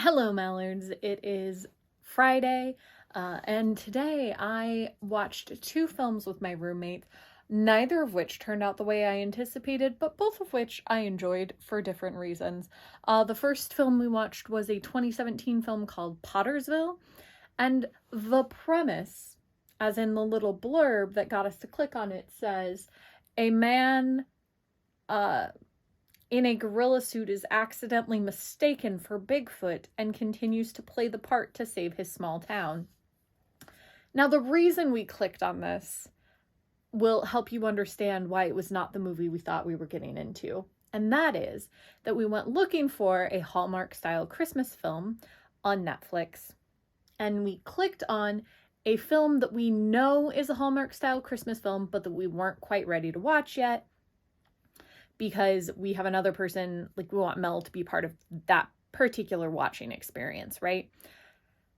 Hello, Mallards. It is Friday, and today I watched two films with my roommate, neither of which turned out the way I anticipated, but both of which I enjoyed for different reasons. The first film we watched was a 2017 film called Pottersville, and the premise, as in the little blurb that got us to click on it, says a man uh, in a gorilla suit is accidentally mistaken for Bigfoot and continues to play the part to save his small town. Now, the reason we clicked on this will help you understand why it was not the movie we thought we were getting into. And that is that we went looking for a Hallmark-style Christmas film on Netflix. And we clicked on a film that we know is a Hallmark-style Christmas film, but that we weren't quite ready to watch yet, because we have another person, like we want Mel to be part of that particular watching experience, right?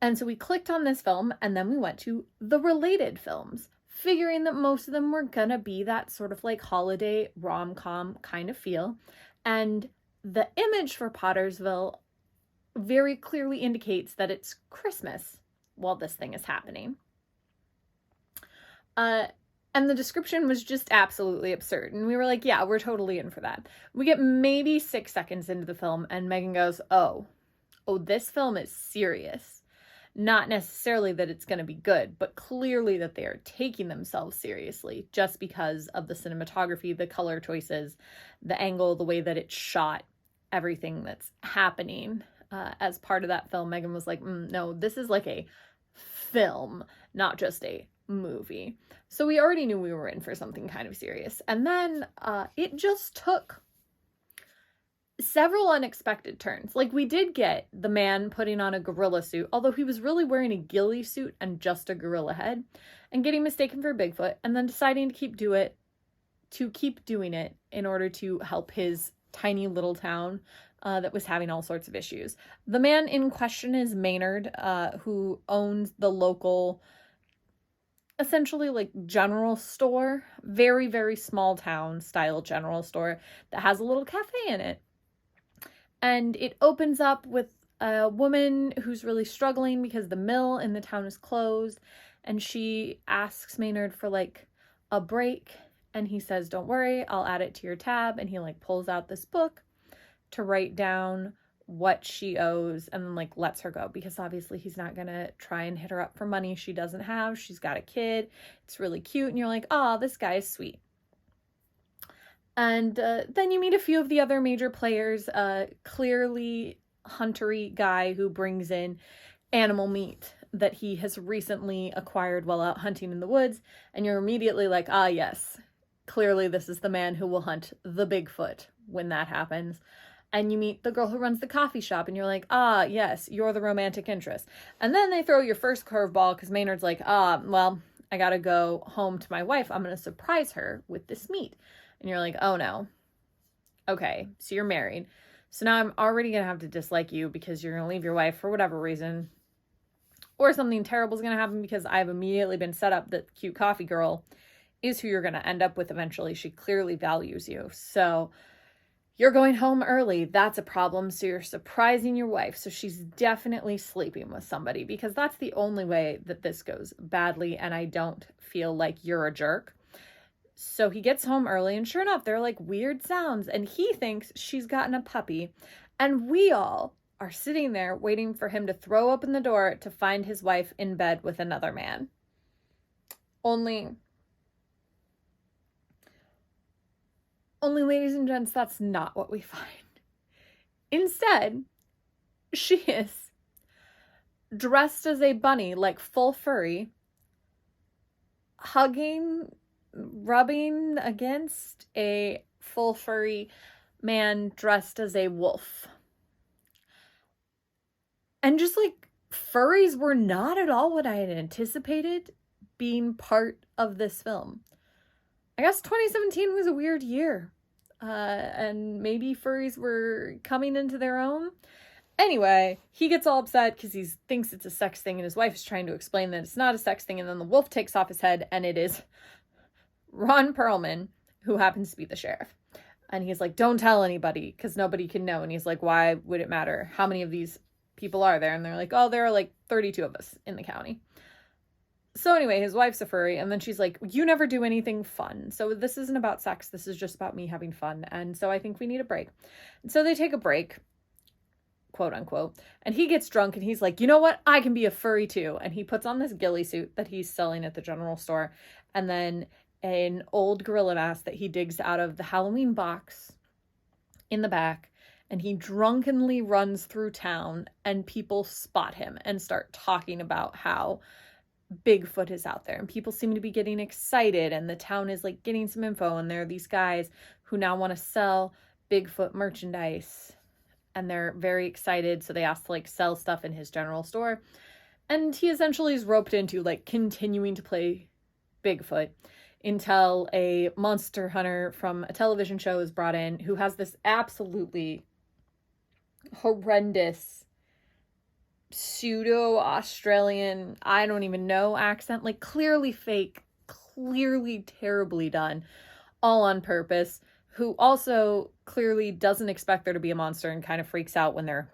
And so we clicked on this film, and then we went to the related films, figuring that most of them were gonna be that sort of like holiday rom-com kind of feel. And the image for Pottersville very clearly indicates that it's Christmas while this thing is happening. And the description was just absolutely absurd. And we were like, yeah, we're totally in for that. We get maybe 6 seconds into the film and Megan goes, oh, this film is serious. Not necessarily that it's going to be good, but clearly that they are taking themselves seriously just because of the cinematography, the color choices, the angle, the way that it's shot, everything that's happening as part of that film. Megan was like, no, this is like a film, not just a movie. So we already knew we were in for something kind of serious. And then it just took several unexpected turns. Like, we did get the man putting on a gorilla suit, although he was really wearing a ghillie suit and just a gorilla head, and getting mistaken for Bigfoot, and then deciding to keep doing it in order to help his tiny little town that was having all sorts of issues. The man in question is Maynard, who owns the local, essentially like general store, very, very small town style general store that has a little cafe in it. And it opens up with a woman who's really struggling because the mill in the town is closed, and she asks Maynard for like a break, and he says, don't worry, I'll add it to your tab. And he like pulls out this book to write down what she owes, and then like lets her go, because obviously he's not gonna try and hit her up for money she doesn't have. She's got a kid, it's really cute, and you're like, oh, this guy is sweet. And then you meet a few of the other major players, clearly huntery guy who brings in animal meat that he has recently acquired while out hunting in the woods, and you're immediately like, ah, yes, clearly this is the man who will hunt the Bigfoot when that happens. And you meet the girl who runs the coffee shop, and you're like, ah, yes, you're the romantic interest. And then they throw your first curveball, because Maynard's like, well, I gotta go home to my wife. I'm gonna surprise her with this meat. And you're like, oh no. Okay, so you're married. So now I'm already gonna have to dislike you because you're gonna leave your wife for whatever reason. Or something terrible is gonna happen because I've immediately been set up that cute coffee girl is who you're gonna end up with eventually. She clearly values you. So you're going home early. That's a problem. So you're surprising your wife. So she's definitely sleeping with somebody, because that's the only way that this goes badly. And I don't feel like you're a jerk. So he gets home early, and sure enough, they're like weird sounds. And he thinks she's gotten a puppy. And we all are sitting there waiting for him to throw open the door to find his wife in bed with another man. Only, ladies and gents, that's not what we find. Instead, she is dressed as a bunny, like full furry, hugging, rubbing against a full furry man dressed as a wolf. And just like, furries were not at all what I had anticipated being part of this film. I guess 2017 was a weird year. And maybe furries were coming into their own. Anyway, he gets all upset because he thinks it's a sex thing, and his wife is trying to explain that it's not a sex thing, and then the wolf takes off his head, and it is Ron Perlman, who happens to be the sheriff. And he's like, don't tell anybody, because nobody can know. And he's like, why would it matter? How many of these people are there? And they're like, oh, there are like 32 of us in the county. So anyway, his wife's a furry, and then she's like, you never do anything fun. So this isn't about sex. This is just about me having fun. And so I think we need a break. And so they take a break, quote unquote, and he gets drunk and he's like, you know what? I can be a furry too. And he puts on this ghillie suit that he's selling at the general store, and then an old gorilla mask that he digs out of the Halloween box in the back. And he drunkenly runs through town, and people spot him and start talking about how Bigfoot is out there, and people seem to be getting excited, and the town is like getting some info, and there are these guys who now want to sell Bigfoot merchandise, and they're very excited, so they ask to like sell stuff in his general store, and he essentially is roped into like continuing to play Bigfoot until a monster hunter from a television show is brought in who has this absolutely horrendous pseudo-Australian, I don't even know, accent, like clearly fake, clearly terribly done, all on purpose, who also clearly doesn't expect there to be a monster and kind of freaks out when there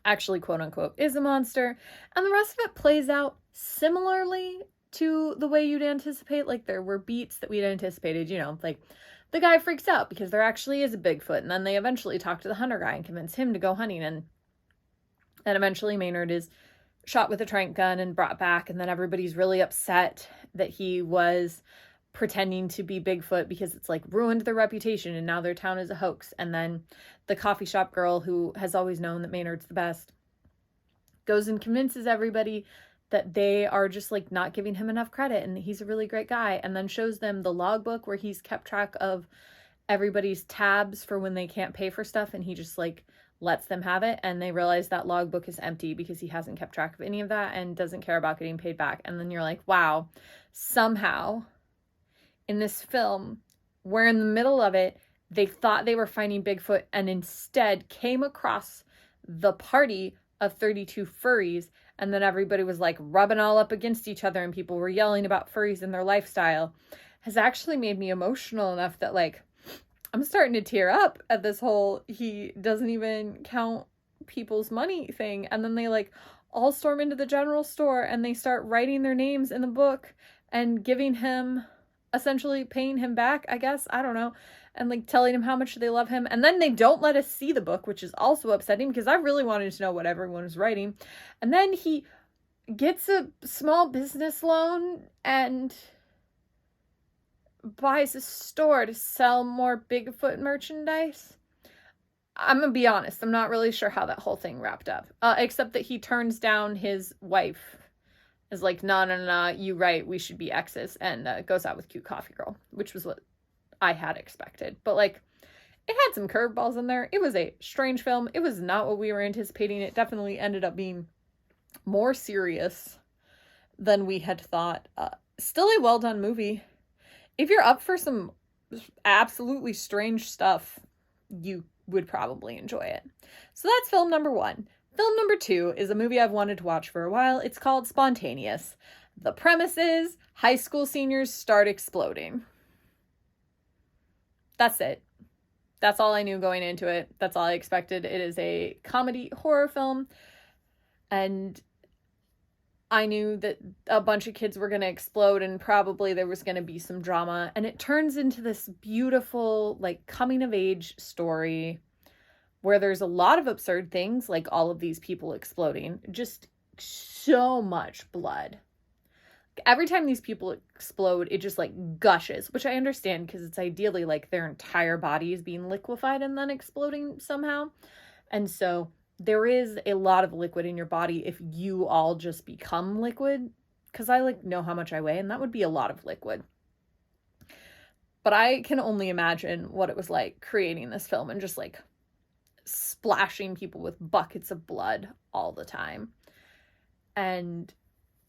actually, quote-unquote, is a monster. And the rest of it plays out similarly to the way you'd anticipate. Like, there were beats that we'd anticipated, you know, like the guy freaks out because there actually is a Bigfoot, and then they eventually talk to the hunter guy and convince him to go hunting, and eventually Maynard is shot with a tranq gun and brought back, and then everybody's really upset that he was pretending to be Bigfoot because it's like ruined their reputation and now their town is a hoax. And then the coffee shop girl, who has always known that Maynard's the best, goes and convinces everybody that they are just like not giving him enough credit and he's a really great guy, and then shows them the logbook where he's kept track of everybody's tabs for when they can't pay for stuff, and he just like lets them have it, and they realize that logbook is empty because he hasn't kept track of any of that and doesn't care about getting paid back. And then you're like, wow, somehow in this film, where in the middle of it, they thought they were finding Bigfoot and instead came across the party of 32 furries, and then everybody was like rubbing all up against each other and people were yelling about furries and their lifestyle, has actually made me emotional enough that like I'm starting to tear up at this whole he doesn't even count people's money thing. And then they like all storm into the general store and they start writing their names in the book and giving him, essentially paying him back, I guess, I don't know, and like telling him how much they love him. And then they don't let us see the book, which is also upsetting because I really wanted to know what everyone was writing. And then he gets a small business loan and buys a store to sell more Bigfoot merchandise. I'm gonna be honest, I'm not really sure how that whole thing wrapped up, except that he turns down his wife, is like, no, you right, we should be exes, and goes out with cute coffee girl, which was what I had expected. But like, it had some curveballs in there. It was a strange film. It was not what we were anticipating. It definitely ended up being more serious than we had thought. Still a well done movie. If you're up for some absolutely strange stuff, you would probably enjoy it. So that's film number 1. Film number 2 is a movie I've wanted to watch for a while. It's called Spontaneous. The premise is high school seniors start exploding. That's it. That's all I knew going into it. That's all I expected. It is a comedy horror film, and I knew that a bunch of kids were going to explode and probably there was going to be some drama. And it turns into this beautiful, like, coming of age story where there's a lot of absurd things, like all of these people exploding. Just so much blood. Every time these people explode, it just, like, gushes, which I understand because it's ideally, like, their entire body is being liquefied and then exploding somehow. And so there is a lot of liquid in your body if you all just become liquid, because I like know how much I weigh and that would be a lot of liquid. But I can only imagine what it was like creating this film and just like splashing people with buckets of blood all the time. And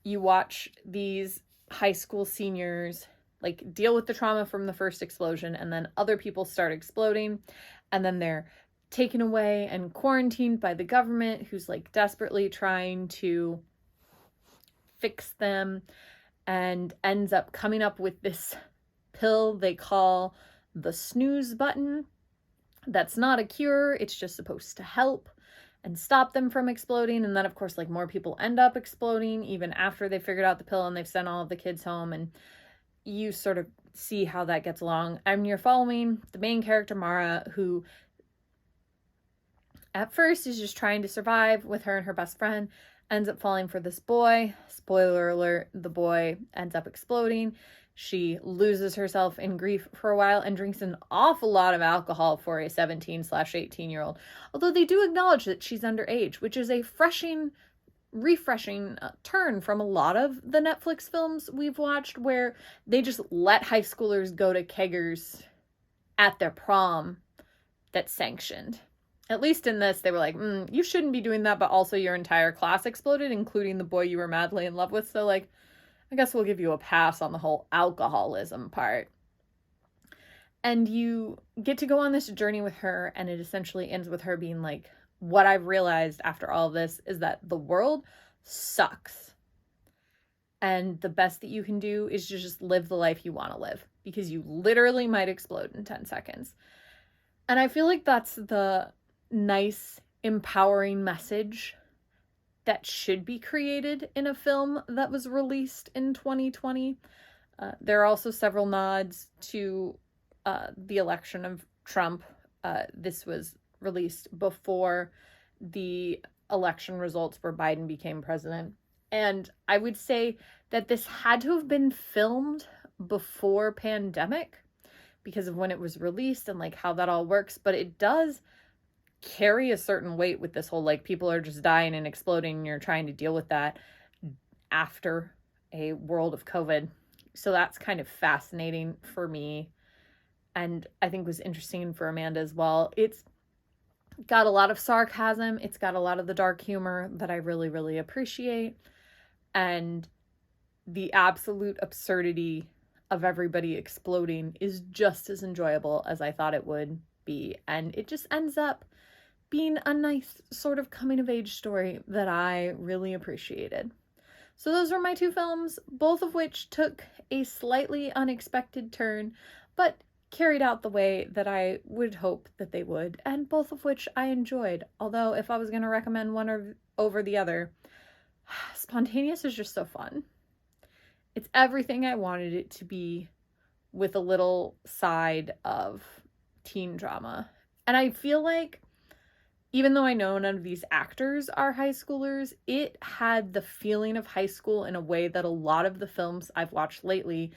you watch these high school seniors like deal with the trauma from the first explosion, and then other people start exploding, and then they're taken away and quarantined by the government, who's like desperately trying to fix them, and ends up coming up with this pill they call the snooze button. That's not a cure, it's just supposed to help. and stop them from exploding. And then, of course, like more people end up exploding even after they figured out the pill and they've sent all of the kids home. And you sort of see how that gets along. And you're following the main character, Mara, who at first is just trying to survive with her and her best friend, ends up falling for this boy. Spoiler alert, the boy ends up exploding. She loses herself in grief for a while and drinks an awful lot of alcohol for a 17/18-year-old. Although they do acknowledge that she's underage, which is a refreshing turn from a lot of the Netflix films we've watched where they just let high schoolers go to keggers at their prom that's sanctioned. At least in this, they were like, you shouldn't be doing that, but also your entire class exploded, including the boy you were madly in love with. So, like, I guess we'll give you a pass on the whole alcoholism part. And you get to go on this journey with her, and it essentially ends with her being like, what I've realized after all of this is that the world sucks. And the best that you can do is just live the life you want to live, because you literally might explode in 10 seconds. And I feel like that's the nice, empowering message that should be created in a film that was released in 2020. There are also several nods to the election of Trump. This was released before the election results where Biden became president. And I would say that this had to have been filmed before pandemic because of when it was released and like how that all works. But it does carry a certain weight with this whole, like, people are just dying and exploding and you're trying to deal with that after a world of COVID. So that's kind of fascinating for me, and I think was interesting for Amanda as well. It's got a lot of sarcasm. It's got a lot of the dark humor that I really, really appreciate. And the absolute absurdity of everybody exploding is just as enjoyable as I thought it would be. And it just ends up being a nice sort of coming-of-age story that I really appreciated. So those were my two films, both of which took a slightly unexpected turn, but carried out the way that I would hope that they would, and both of which I enjoyed. Although if I was going to recommend one over the other, Spontaneous is just so fun. It's everything I wanted it to be, with a little side of teen drama. And I feel like, even though I know none of these actors are high schoolers, it had the feeling of high school in a way that a lot of the films I've watched lately,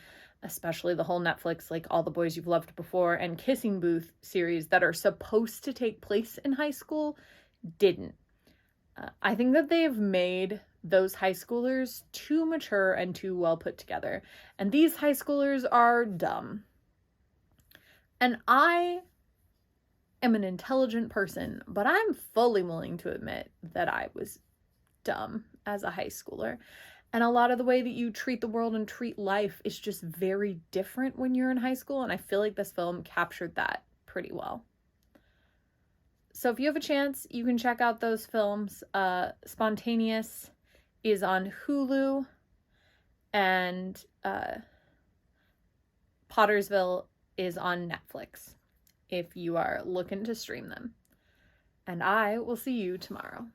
especially the whole Netflix, like All the Boys You've Loved Before and Kissing Booth series that are supposed to take place in high school, didn't. I think that they've made those high schoolers too mature and too well put together. And these high schoolers are dumb. And I am an intelligent person, but I'm fully willing to admit that I was dumb as a high schooler. And a lot of the way that you treat the world and treat life is just very different when you're in high school. And I feel like this film captured that pretty well. So if you have a chance, you can check out those films. Spontaneous is on Hulu, and Pottersville is on Netflix if you are looking to stream them. And I will see you tomorrow.